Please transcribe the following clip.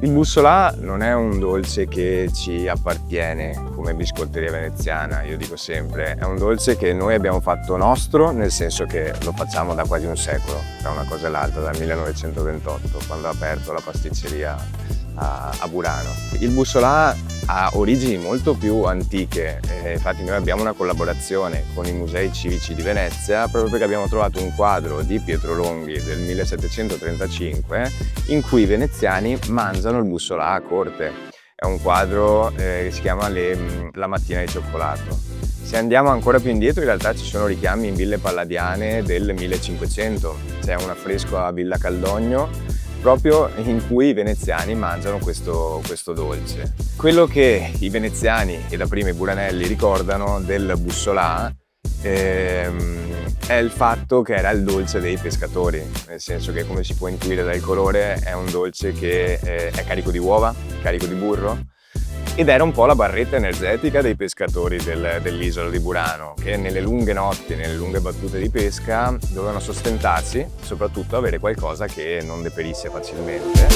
Il bussolà non è un dolce che ci appartiene come biscotteria veneziana, io dico sempre, è un dolce che noi abbiamo fatto nostro, nel senso che lo facciamo da quasi un secolo, tra una cosa e l'altra, dal 1928, quando ha aperto la pasticceria a Burano. Il bussolà ha origini molto più antiche, infatti noi abbiamo una collaborazione con i musei civici di Venezia proprio perché abbiamo trovato un quadro di Pietro Longhi del 1735 in cui i veneziani mangiano il bussolà a corte. È un quadro che si chiama La mattina di cioccolato. Se andiamo ancora più indietro in realtà ci sono richiami in ville palladiane del 1500, c'è un affresco a Villa Caldogno proprio in cui i veneziani mangiano questo dolce. Quello che i veneziani e da prima i buranelli ricordano del bussolà è il fatto che era il dolce dei pescatori, nel senso che, come si può intuire dal colore, è un dolce che è carico di uova, carico di burro, ed era un po' la barretta energetica dei pescatori dell'isola di Burano, che nelle lunghe notti, nelle lunghe battute di pesca, dovevano sostentarsi, soprattutto avere qualcosa che non deperisse facilmente.